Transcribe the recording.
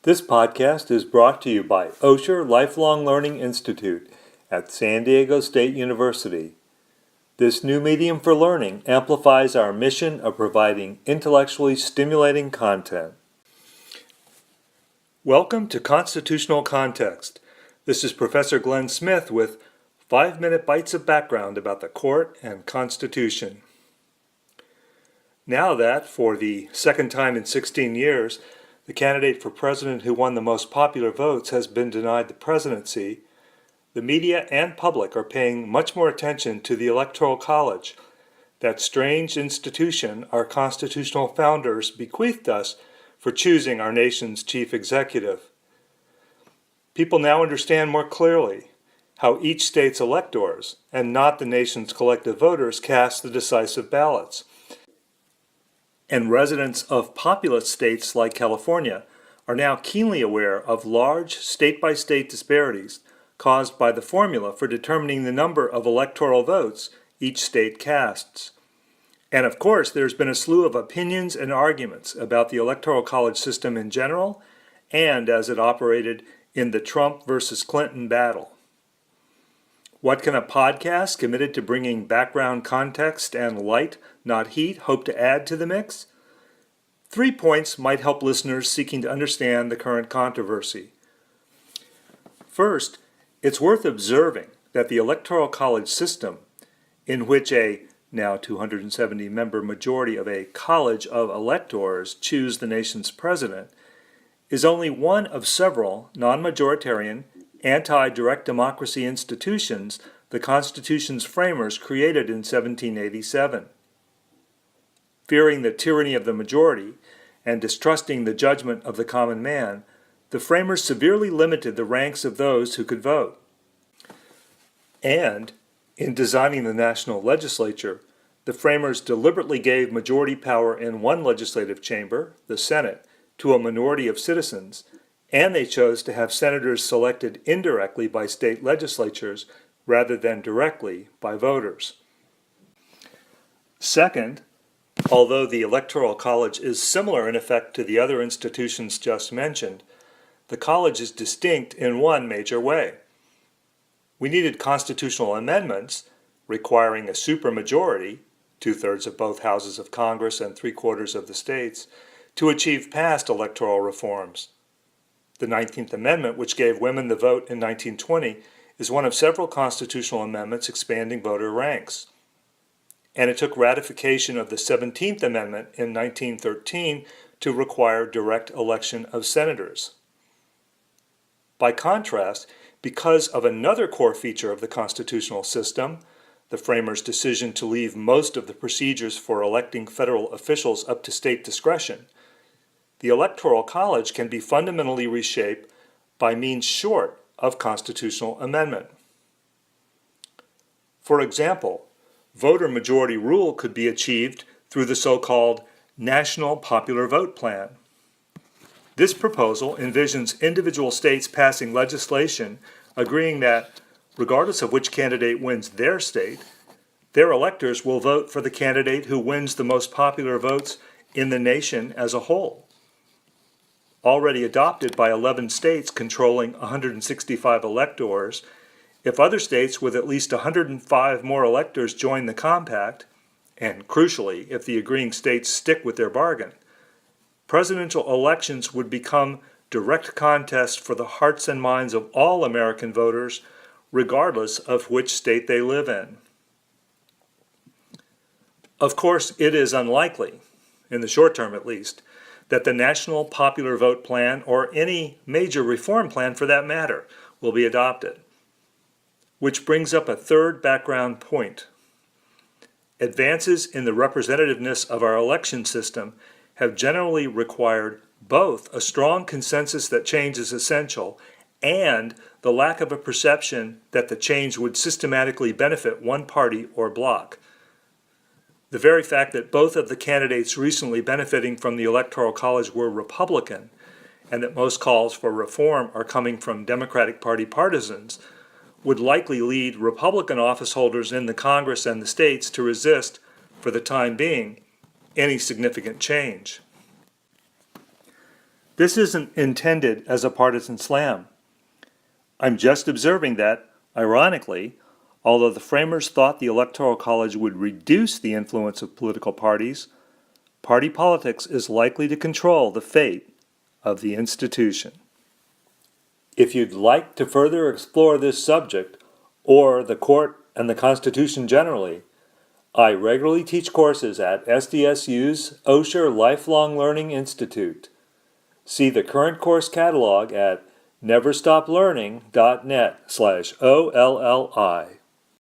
This podcast is brought to you by Osher Lifelong Learning Institute at San Diego State University. This new medium for learning amplifies our mission of providing intellectually stimulating content. Welcome to Constitutional Context. This is Professor Glenn Smith with 5-minute bites of background about the court and Constitution. Now that, for the second time in 16 years, the candidate for president who won the most popular votes has been denied the presidency, the media and public are paying much more attention to the Electoral College, that strange institution our constitutional founders bequeathed us for choosing our nation's chief executive. People now understand more clearly how each state's electors, and not the nation's collective voters, cast the decisive ballots. And residents of populous states like California are now keenly aware of large state-by-state disparities caused by the formula for determining the number of electoral votes each state casts. And of course, there's been a slew of opinions and arguments about the Electoral College system in general and as it operated in the Trump versus Clinton battle. What can a podcast committed to bringing background context and light, not heat, hope to add to the mix? 3 points might help listeners seeking to understand the current controversy. First, it's worth observing that the Electoral College system, in which a now 270-member majority of a college of electors choose the nation's president, is only one of several non-majoritarian, anti-direct democracy institutions the Constitution's framers created in 1787. Fearing the tyranny of the majority and distrusting the judgment of the common man, the framers severely limited the ranks of those who could vote. And, in designing the national legislature, the framers deliberately gave majority power in one legislative chamber, the Senate, to a minority of citizens, and they chose to have senators selected indirectly by state legislatures rather than directly by voters. Second, although the Electoral College is similar in effect to the other institutions just mentioned, the college is distinct in one major way. We needed constitutional amendments requiring a supermajority, 2/3 of both houses of Congress and 3/4 of the states, to achieve past electoral reforms. The 19th Amendment, which gave women the vote in 1920, is one of several constitutional amendments expanding voter ranks. And it took ratification of the 17th Amendment in 1913 to require direct election of senators. By contrast, because of another core feature of the constitutional system, the framers' decision to leave most of the procedures for electing federal officials up to state discretion, the Electoral College can be fundamentally reshaped by means short of constitutional amendment. For example, voter majority rule could be achieved through the so-called National Popular Vote Plan. This proposal envisions individual states passing legislation agreeing that, regardless of which candidate wins their state, their electors will vote for the candidate who wins the most popular votes in the nation as a whole. Already adopted by 11 states controlling 165 electors, if other states with at least 105 more electors join the compact, and crucially, if the agreeing states stick with their bargain, presidential elections would become direct contests for the hearts and minds of all American voters, regardless of which state they live in. Of course, it is unlikely, in the short term at least, that the National Popular Vote Plan, or any major reform plan for that matter, will be adopted. Which brings up a third background point. Advances in the representativeness of our election system have generally required both a strong consensus that change is essential and the lack of a perception that the change would systematically benefit one party or bloc. The very fact that both of the candidates recently benefiting from the Electoral College were Republican, and that most calls for reform are coming from Democratic Party partisans, would likely lead Republican office holders in the Congress and the states to resist, for the time being, any significant change. This isn't intended as a partisan slam. I'm just observing that, ironically, although the framers thought the Electoral College would reduce the influence of political parties, party politics is likely to control the fate of the institution. If you'd like to further explore this subject, or the court and the Constitution generally, I regularly teach courses at SDSU's Osher Lifelong Learning Institute. See the current course catalog at neverstoplearning.net/OLLI.